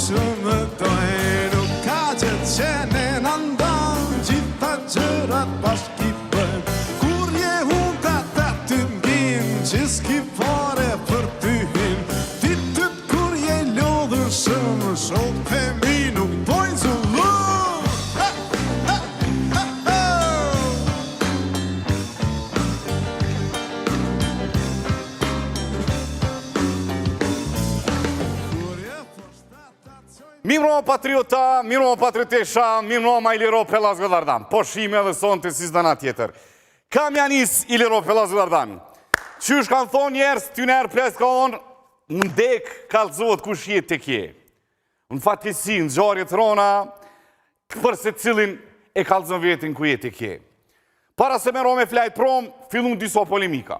shumë dojë, nuk ka që qene në ndonë, gjitha gjërat bashki bëjmë, kur je unë të të nginë, që s'ki fare për ty hinë, ditët kur je lodhër shumë, shokë të mi nuk pojnë zullu. Mimro patriota, mimro patriotesha, mimro ma Iliro Pellas Gëdardan. Po shime dhe sonë të si zdana tjetër. Kam janis Iliro Pellas Gëdardan. Qysh kanë thonë njerës, ty njerë ples ka onë, në dek kalëzot kush jetë të kje. Në fatisi, në gjarjet rona, përse cilin e kalëzën vetin ku jetë të kje. Para se me rome flajt prom, fillun diso polemika.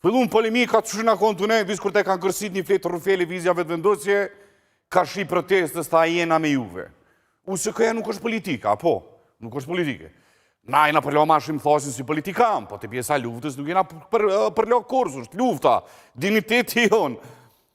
Fillun polemika të shuna konë të ne, disë kur te kanë kërsit një fletë rufeli vizjave të vendosje, ka shi protestës ta jena me juve. Se këja nuk është politika, po, nuk është politike. Na jena përlo ma shumë thosin si politikan, po të pjesa luftës nuk jena përlo kursu, është lufta, digniteti jonë.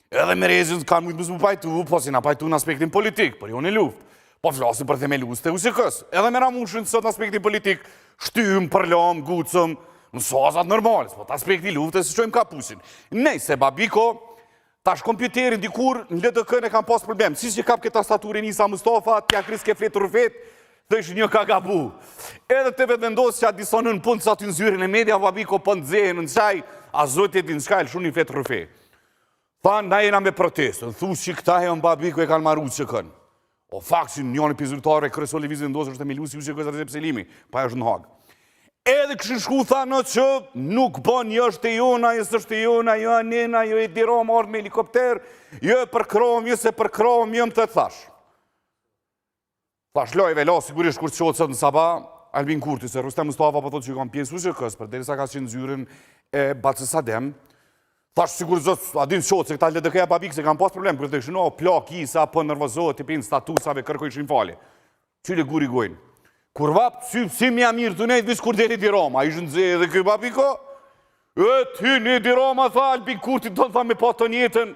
Edhe me rezin kanë mujtë mësë më pajtu, po si na pajtu në aspektin politik, për jonë e luftë. Po flasin për themelus të USK-s. Edhe me ramushën sot në aspektin politik, shtyëm, përlom, gucëm, në sozat normalës, po të aspekti luftës, se qojmë kapusin. Nej, se babiko, tash kompjuterin dikur në LDK-n e kam pas problem. Si që kap këtë tastaturin Isa Mustafa, tja kris ke fletë rëfet, dhe ishë një ka gabu. Edhe të vetë vendosë që a disonën në punë sa të nëzyrin e media, babiko për në dzehen, në qaj, a zotit e në shkajlë shumë një fletë rëfet. Tha, na jena me protestën, thus që këta e në babiko e kanë maru që kënë. O faksin, njën e pizurtare, kërëso levizit ndosë është e milusi u që kësë Selimi, pa është në hagë. Edhe këshin shku tha në që nuk bën jo është e jona, jo është e jona, jo anena, jo e dirom, ardhë me helikopter, jo e përkrom, jo se përkrom, jo më të thash. Thash, lojve, la, sigurisht kur të qotë sëtë në Saba, Albin Kurti, se Rustem Mustafa po thotë që kam pjesë USK-s, për derisa ka qenë zyrën e Bacës Adem, thash, sigurisht zëtë, adin qotë, se këta LDK-ja babik, se kam pas problem, kërë të këshin, o, plak, isa, për nervozohet, të pinë statusave, kërkojshin fali. Qyle guri gojnë. Kur vapë, si mja mirë të nejtë, visë kur deri di Roma, ishë në zhe dhe këj babiko, ty një di Roma, tha, Albin Kurti, do të tha me pa të njetën,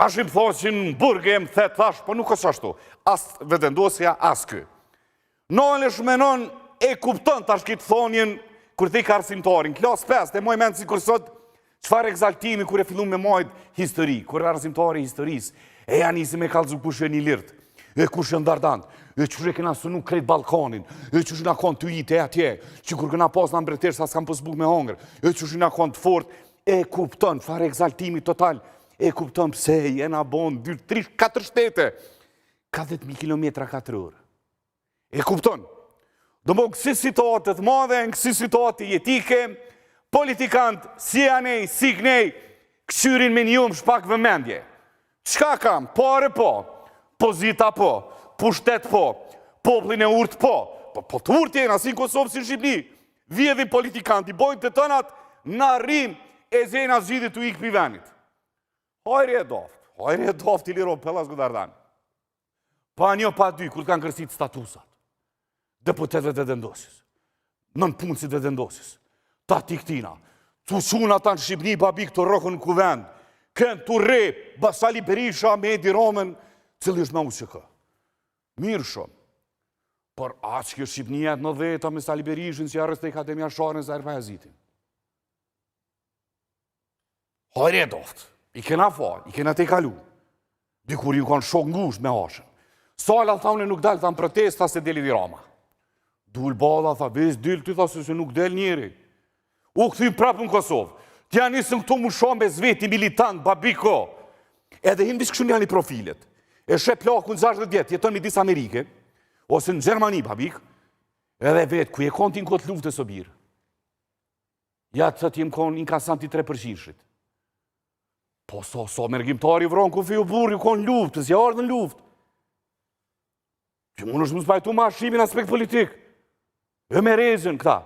ashim thonë që në burge e më thetë, thash, po nuk është ashtu, as vedendosja, as kë. Nën e shmenon e kupton tash kitë thonjen, kur thik arsimtarin, klas 5, dhe moj menë si kur sot, qfar egzaltimi kur e fillun me majtë histori, kur arsimtari historisë, e janë isi me kalëzu kush e një lirtë, e kush e ndardant, e që kena sunu krejt Balkanin, e që na konë të jitë e atje, që kur këna pas në mbretër sa s'kam pësbuk me hongër, e që na konë të fort, e kupton, fare egzaltimi total, e kupton pse jena bon 2, 3, 4 shtete, 40.000 kilometra 4 orë. E kupton. Do më kësi situatet madhe, kësi situatet jetike, politikant, si anej, si kënej, këshyrin me njumë shpak vëmendje. Qka kam? Pare po, pozita po, pushtet po, poplin e urt po, po të urt jena, si në Kosovë, si në Shqipni, vjedhi politikanti, bojnë të tënat, në rrim e zena zgjidit të ikë pivenit. Hajri e doft, Iliro Pellas Gëdardan. Pa një pa dy, kur të kanë kërësit statusat, deputetve dhe vendosis, nën punësit dhe vendosis, ta tiktina, të shuna ta në Shqipni, babik të rokën në kuvend, kënë të re, Basali Berisha, me Edi Romen, cili është me USK. Mirë shumë, por aqë kjo Shqipnijet në dheta me Sali Berishin që arrës të Akademia Sharën zë Erpajazitin. Hajre e doft, i kena falë, i kena te kalu, dikur ju kanë shok ngusht me hashën. Sala thaune nuk dalë, thamë protesta se deli di Roma. Dull bada, tha, vez, dil, ty tha se nuk del njeri. U këthim prapë në Kosovë. Tja nisën këto mu shumë bez veti militant, babiko. Edhe hinë disë këshun janë i profilet. E shep plaku në 60 vjetë, jeton me disë Amerike, ose në Gjermani, babik, edhe vetë, ku je kontin këtë luft e sobirë. Ja të të jem konë inkasant i 3%. Po so mergjimtari vronë, ku fi u burë, ju konë luft, si ardhë në luft. Që mund është më spajtu ma shimin aspekt politik. E me rezën këta.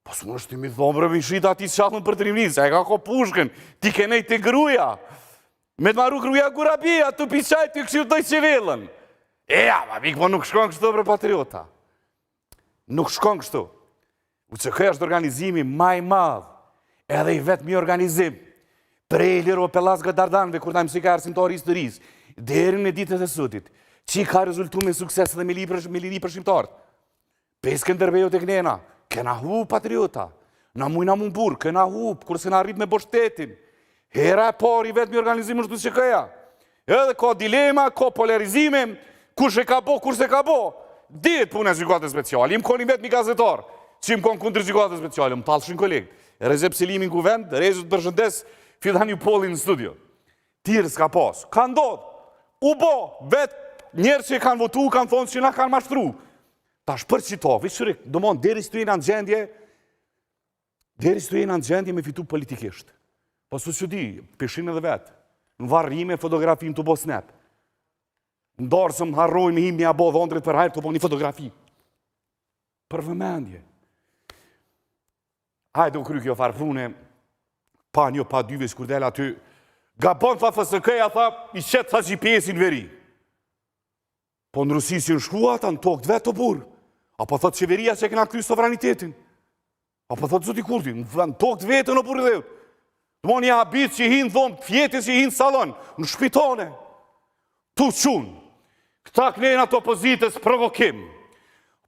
Po së mund është ti mi thomë rëmi shita ati shatën për të rimnisë, e ka ko pushkën, ti kenej të gruja. Me të maru gruja gurabia, të piqaj të këshirë dojë qivellën. Ja, ma bikë, po nuk shkon kështu për patriota. Nuk shkon kështu. UCK është organizimi maj madhë, edhe i vetë mi organizim, për e Iliro Pellas Gëdardanve, kur ta mësika arsimtori historisë, deri në ditët e sotit, që ka rezultu me sukses dhe me liri për shqiptarët. 5 Skënderbeu tek nena, kena hu patriota, na mujna mumbur, kena hu, kurse na arrit me boshtetin. Hera e pari vetë mi organizim është që këja. Edhe ka dilema, ka polarizime, kush e ka bo, kush e ka bo. Dit punë e gjykatës speciale, im koni vetë mi gazetar, që im konë kundër gjykatës speciale, më talëshin kolegë. Rezep Selimin ku vend, Rezut përshëndes, fidan ju polin në studio. Tirë s'ka pas, ka ndodhë, u bo, vetë njerë që kanë votu, kanë thonë që na kanë mashtru. Ta shpër që to, vishërik, do mon, deri së të jena në gjendje me fitu politikisht. Po su që di, peshin edhe vetë, në varrime fotografim të bo snap. Ndarë se më harroj me him një abo dhondrit për hajrë të bo një fotografi. Për vëmendje. Hajde u kry kjo farfrune, pa një, pa dyve, shkurdel aty, gabon tha FSK-ja, tha, i qetë tha GPS-in veri. Po në Rusi si në shkua, ta në tokë të vetë të burë. Apo thot qeveria që e këna kry sovranitetin. Apo thot zoti Kurti, në tokë të vetë në burë dhe. Të mo një habit që i hinë dhomë, fjetës që i hinë salon, në shpitone. Tu qunë, këta knejnë ato opozitës provokim.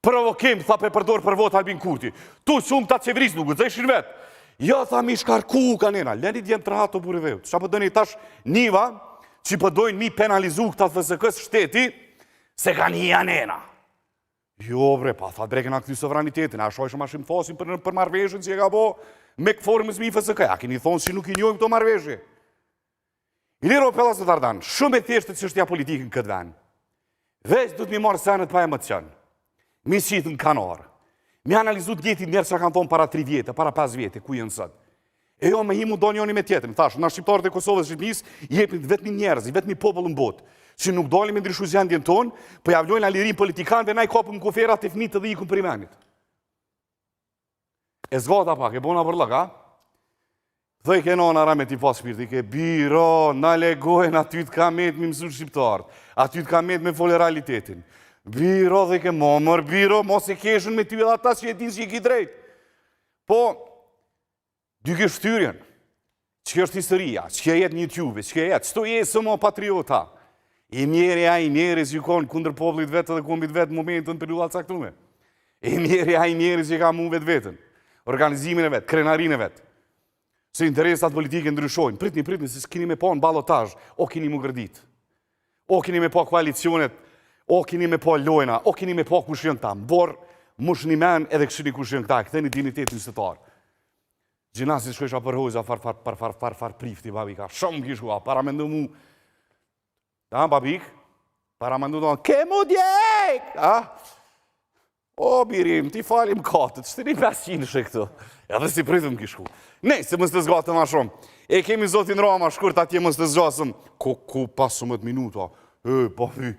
Provokim, tha pe përdor për votë Albin Kurti. Tu qunë këta qeverisë nuk gëzëshin vetë. Jo, tha mi shkarku ka nena, leni djemë të rahat të burë dhe. Qa përdojnë i tash niva, që përdojnë mi penalizu këta FSK-s shteti, se ka një janena. Jo bre, pa tha dreken a këty sovranitetin, a shojshë ma shimë thosin për marveshën që e ka bo me këformës mi FSK, a keni thonë që nuk i njojmë këto marveshë. Iliro Pellas të Dardan, shumë e thjeshtë të qështja politikën këtë ven. Veç du të mi marë senet pa emocion, mi qitë në kanarë, mi analizu të gjetit njerë që kanë thonë para 3 vjetë, para 5 vjetë, ku jenë sëtë. E jo me himu do njoni me tjetërin, thash, na shqiptarët e Kosovës Shqipnis, jepin vetëmi njerëz, vetëmi popull në botë, që nuk dolim e ndryshu zjendjen tonë, për javlojnë alirin politikanëve, na i kopëm në kuferat të fmitë dhe ikën për imenit. E zgata pak, e bona për lëk, a? Dhe i keno në ramet i pas shpirti, ke biro, na legojnë aty të kamet me mësur shqiptarët, aty të kamet me folë realitetin. Biro dhe ke momër, biro, mos e keshën me ty edhe ata që e din që i ki drejt. Po, dy ke shtyrjen, që është historia, që ke jetë një YouTube, që ke jetë, që to jetë së mo patriota. I mjeri zhjukon kundër poplit vetë dhe kombit vetë momentën për lullat caktume. I mjeri që ka mu vetë vetën, organizimin e vetë, krenarin e vetë. Se interesat politike ndryshojnë, pritni, se s'kini me po në balotaj, o kini mu gërdit, o kini me po koalicionet, o kini me po lojna, o kini me po kush jënë ta, mbor, mush një men edhe këshini kush jënë këta, këtheni dignitetin sëtar. Gjinasi shkojsha për hojza far prifti, babika, shumë kishua, para me ndu mu, da, babik, para me ndu do, ke mu djek, a? O, birim, ti falim katët, që të një 500 shë këtu, edhe si pritëm kishku. Nej, se mës të zgatë ma shumë, e kemi zotin Roma, shkurt atje mës të zgjasëm, ku pasumët minuta, papi,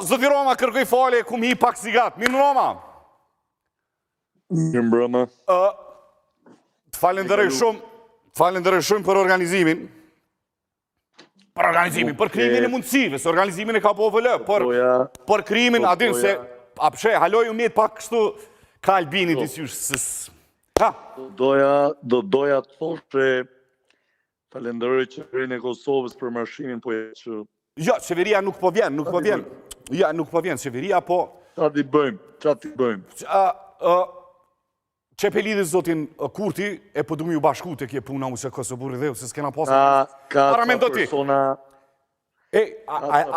zotin Roma kërkoj fale, ku mi hi pak sigat, minë Roma. Një mbrëma. Të falenderoj shumë për organizimin. Për organizimin, për krimin e mundësive, se organizimin e ka po vëllë, për krimin, adin se, apshe, haloj u mjetë pak kështu, ka Albini disyush, sës. Ha? Do doja të thosh që falenderoj qeverinë e Kosovës për marshimin, po e që... Jo, qeveria nuk po vjen, Ja, nuk po vjen, qeveria po... Qa ti bëjmë? Që pe lidhë zotin Kurti, e po du mi u bashku të kje puna se Kosovë dhe se s'kena pasë... Ka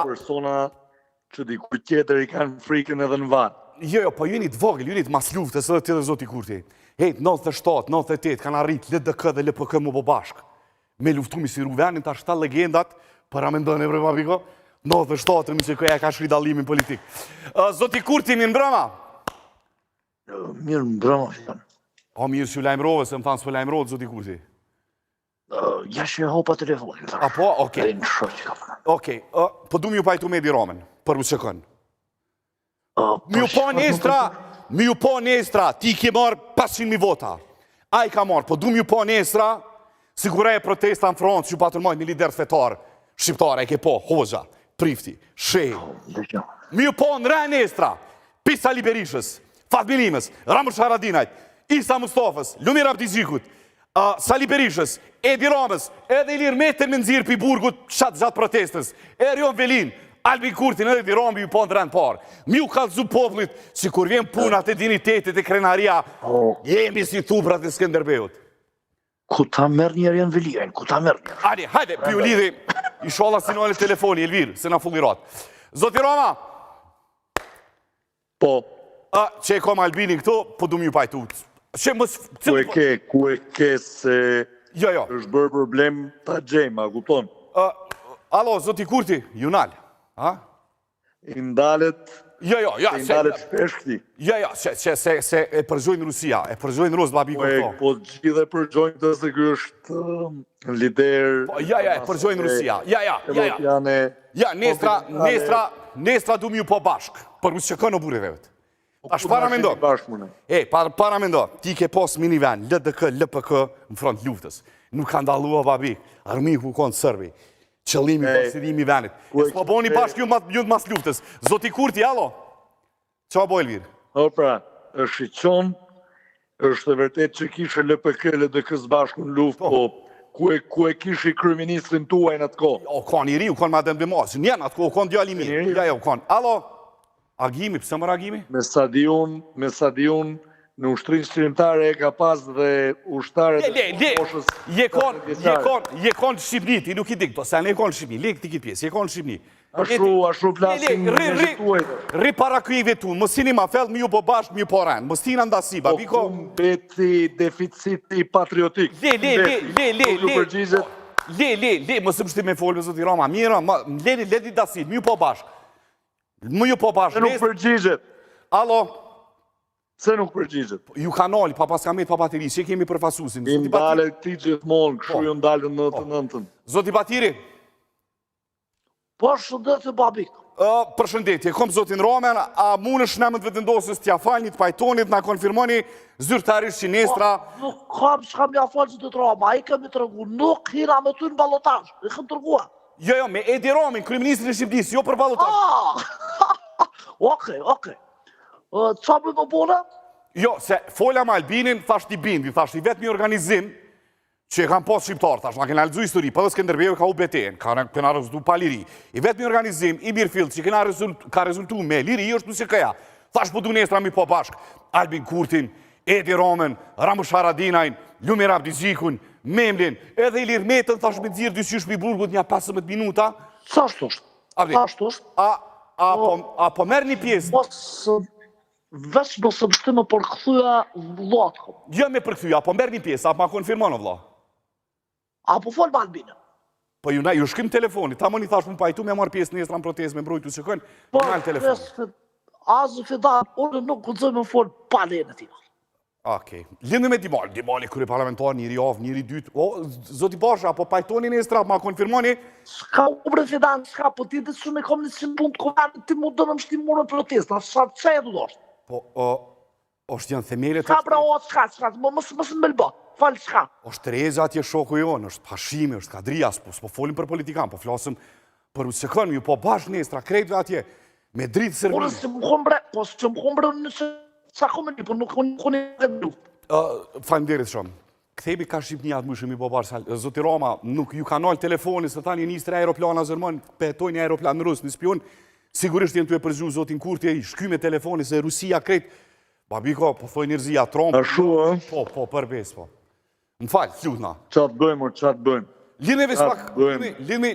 persona që dikuj tjetër i kanë frikën edhe në varë. Jo, po ju një të vogël, ju një të mas luftës edhe të dhe zoti Kurti. Hejt, 97, 98, kanë arrit LDK dhe LPK më po bashkë. Me luftumi si Ruvenin, ta 7 legendat, para me ndonë e bre babiko, 97, mi që këja ka shri dalimin politik. Zoti Kurti, mirë mbrëma? Mirë mbrëma. O, mirë që lajmërove, se më thanë s'po lajmërove, zoti Kurti. Ja që e hopa telefonin. Apo, okej. Okej, po du mi ju pajtu me Edi Romen, për u qëkën. Mi ju po nestra, ti ki marë 500.000 vota. A i ka marë, po du mi ju po nestra, sigura e protesta në frontë, që patër majtë një lider fetar, shqiptare, e ke po, hoxha, prifti, shej. Mi ju po në re nestra, Pisa Liberishës, Fatmilimës, Ramur Sharadinajt, Isa Mustafës, Lumir Abdizikut, Sali Berishës, Edi Ramës, edhe Ilir Metën me nxirr pi burgut gjatë protestës. Erion Velin, Albin Kurtin edhe Edi Rami ju po në rend parë. Mi u kallëzu popullit, si kur vjen punat e dinitetit e krenaria, jemi si thubrat e Skënderbeut. Ku ta merr një Erion Velin, ku ta merr një? Hajde, hajde, pi u lidhi, inshallah sinole telefoni, Elvir, se na fullirat. Zoti Rama, Po, që e kom Albinin këtu, po du mi ju pajtu. ku e ke se Jo, jo. është bërë problem ta gjejmë, a kupton? Alo, zoti Kurti, Junal. I ndalet, Jo, jo, ja, i ndalet shpesh këti. Jo, jo, se e përzojnë Rusia, e përzojnë Rusë, babi këto. Po gjithë e përgjojnë të se kjo është lider... Ja, e përzojnë Rusia. Ja. Evropiane... Ja, nestra du mi ju po bashk, për usë që kënë o bure vevet. Ashtë para me ndo. Para me ndo, ti ke pos minivan, LDK, LPK në front luftës. Nuk ka ndalua, babi, armiku konë sërbi. Qëllimi, posidimi venit. E s'po boni bashk ju të mas luftës. Zoti Kurti, alo? Qa bo, Elvir? O pra, është i qonë, është e vërtet që kishe LPK, LDK bashku në luftë, po ku e kishe i kryeministrin tuaj në atë kohë? O, konë i ri, u konë ma dëmë dëmasë. Njën atë kohë, u konë djali mi. Ja, u konë. Alo? Agimi, pëse më Agimi? Me stadion në ushtrin shqiptare e ka pas dhe ushtare dhe poshës... Je konë Shqipni, ti nuk i dikë, po se ne konë Shqipni, le këti kitë pjesë, je konë Shqipni. Ashtu plasin në gjithuajtë. Ri para kujve tu, mësini ma fell, mi ju po bashkë, mi ju po rënë, mësina ndasi, babiko... Po kumë beti deficiti patriotik. Le, mësë pështi me folë, zoti Rama, mira, le di dasit, mi ju po bashkë. Më ju po bashkë. Se nuk përgjigjet. Alo? Se nuk përgjigjet. Ju kanali, pa pas kamet, pa pateri, që kemi përfasusin. I ndale ti gjithmonë, këshu ju ndale në të nëntën. Zoti Batiri? Përshëndetje, babik. Përshëndetje, kom zotin Romen, a mund është nëmën të vetëndosës t'ja falnit, pajtonit, na konfirmoni zyrtarisht që nestra... Nuk kam që kam ja falë zotit Roma, i kemi të rëgu, nuk hina me ty në balotash, i këm të rëgua. Jo, me Edi Ramin, kryeministrin e Shqipërisë, jo për balotash. Okej. Qa me më bune? Jo, se folja me Albinin, thash t'i bindi, thash t'i vetëmi organizim që e kam pas shqiptar, thash, na kena lëzu histori, për dhe Skënderbeu ka u beten, kena rezultu pa liri. I vetëmi organizim, i Mirfield, që ka rezultu me liri, është nëse këja. Thash po du nestra mi po bashk, Albin Kurtin, Edi Ramin, Ramush Haradinajn, Lumir Abdizikun, Memlin, edhe Ilir Metën, thash me dzirë dysysh për i burgut një 15 minuta. Sa shtë është? A po merë një pjesë? Veç nëse mështi me përkëthyja vlatëko. Jo me përkëthyja, a po merë një pjesë, a po ma konfirmonë vla? A po folë me Albina? Po ju shkim telefoni, ta më një thash më pajtu me marë pjesë nestra në protest me mbrojtu që kënë, po në telefoni. Azë fidan, unë nuk këndzoj me folë pa lene tima. Okej. Lindë me Dimali kërë parlamentar, njëri avë, njëri dytë. O, zoti Basha, po pajtoni nestra, ma konfirmoni? Ska ubre fidan, ska, po ti dhe shumë e kom një si punë të kovarë, ti mu do në mështi murë në protesta, që e du do është? Po, është janë themelet... Ska pra o, ska, mësë në melba, falë ska. është Tereza atje shoku jonë, është Hashimi, është Kadria, s'po folim për politikan, po flasëm për usekën, ju po bash nestra, krejtve atje, me dritë sërbi. Unë si më kombre në që sa komeni, por nuk koni e luft. Faleminderit shumë. Kthebi ka Shqipnia atë mëshëm i po barë, zoti Roma, nuk ju kanal telefoni, se tani njëstre aeroplana zërmën, petojnë aeroplan në Rusë, në spion, sigurisht jenë të e përgju zotin Kurti, shky me telefoni se Rusia krejt, babiko, po thoi njërzia Trump. A shu, e? Po, përbes, po. Më falë, flutna. Qatë bëjmë, qatë bëjmë.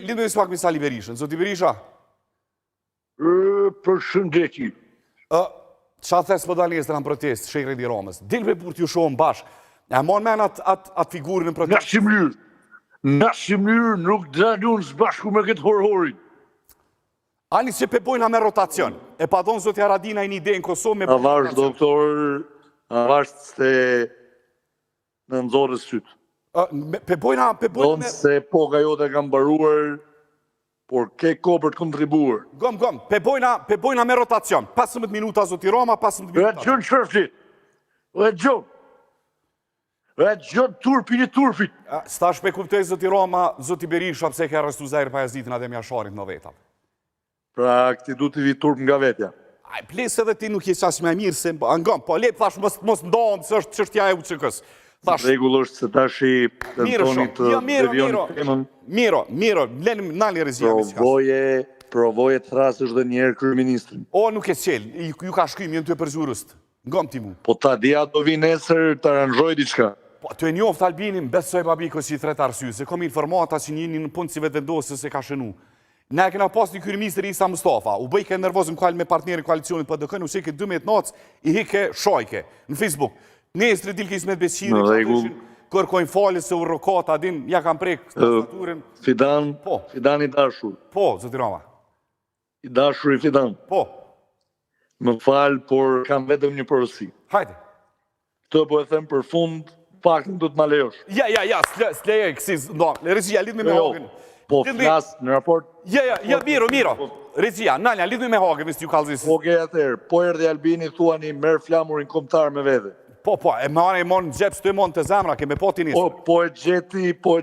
Lidhme pak me Sali Berishën. Zoti Berisha? Përshëndetje. Qa thes për dalë nestra në protest, Shekre di Romës? Dilve për t'ju shohën bashkë. E mon men atë figurën në protest? Nësi mënyrë nuk dalun s'bashku me këtë horhorin. Ani që pebojna me rotacion. E pa donë zoti Haradina i një ide në Kosovë me... A vash, doktor, a vash se në nëzorës sytë. Pebojna me... Donë se poka jote kam baruar, por ke ko për të kontribuar. Gom, pebojna me rotacion. 15 minuta zoti Roma, 15 minuta. E gjënë qërftit. E gjënë turpin e turpit. Sta shpe kuptoj zoti Roma, zoti Berisha, pse ke arrestu Zahir Pajazitin adhe mja sharit në vetat. Pra, këti du t'i vi turp nga vetja. Aj, ples edhe ti nuk je qas me mirë se... Angom, po lep thash mos ndonë, se është qështja e UÇK-s. Rregull është se tashi tentoni të devijoni temën. Miro, lenim nali Rezia me s'kas. Provoje të thrasësh dhe njerë kryeministrin. O, nuk e qel, ju ka shkym, jenë të e përzurust. Ngom ti mu. Po ta dia do vi nesër të aranjoj diçka. Po, të e njoft Albinim, besoj babiko si i thret arsye, se kom informata që njëni në punë si vetë vendosë se ka shënu. Ne e kena pas një kryeministër Isa Mustafa, u bëjke nervozëm me partnerin koalicionit PDK, u shike 12 nac, i hike shojke në Facebook. Nesër dilke Ismet Beqiri, kërkojnë falje se u rokata, adin, ja kam prek staturin. Fidan i dashur. Po, zoti Rama. I dashur i Fidan. Po. Më falë, por kam vetëm një porosi. Hajde. Të po e them për fund, faktin do të ma lejosh. Ja, s'leje kësiz, no, Rezia, lidhme me Hagën. Po, flasë në raport. Ja, miro. Rezia, nalja, lidhme me Hagën, vës t'ju kalëzis. Oke, atëherë, po erdhi Albini, thuani, merë flamurin kombëtar me vete. Po, e marë e monë në gjepë, s'tu e monë të zemra, keme po t'i nisë. Po e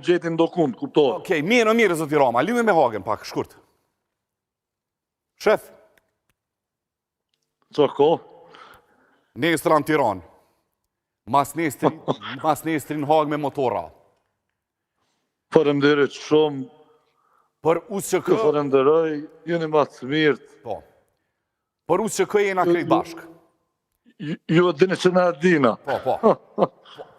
gjeti në dokund, kuptohet. Okej, mirë, zoti Rama, lidhme me Hagën pak, shkurt. Shef. Co ko? Nesër në Tiranë. Mas nesërin Hagë me motora. Faleminderit shumë. Për USK... Falenderoj, jeni ma të mirët. Po. Për USK jena krejt bashkë. Ju e dini që na dina. Po.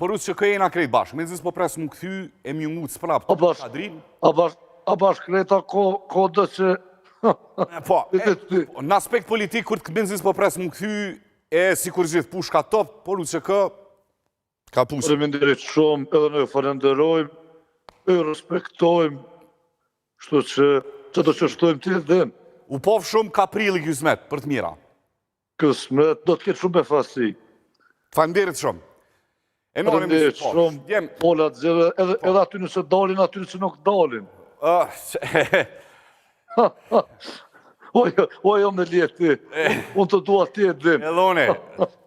Për USK jena krejt bashkë. Me nëzis po presë më këthy e më njëngut s'prap të kadrin. A bashkë kreta ko dë që... Po, në aspekt politik, kur të këbenzis po presë më këthy, e si kur gjithë pushka top, por USK ka pushka. Faleminderit shumë, edhe ne falenderojmë, e respektojmë, shto që do që shtojmë të edhe. U pov shumë ka prilli Kismet, për të mira. Kismet, do të ketë shumë e fasi. Falenderit shumë. Falenderit shumë, polat zedhe, edhe aty nëse dalin, aty nëse nuk dalin. Ojo me leti, unë të dua ti e din. Elone,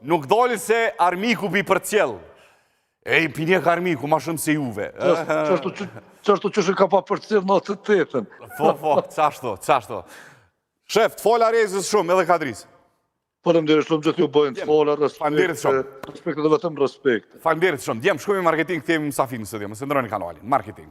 nuk doli se armiku bi për cjell. E i pinjek armiku, ma shumë se juve. Qashtu që ka pa për cjell në të tetën. Po, qashtu. Shef, të fola rezës shumë, edhe kadris. Faleminderit shumë që t'ju bëjnë të fola, respekt dhe vetëm respekt. Faleminderit shumë, djem shkojmë i marketing, këtemi më safin së djemë, se ndroni kanalin, marketing.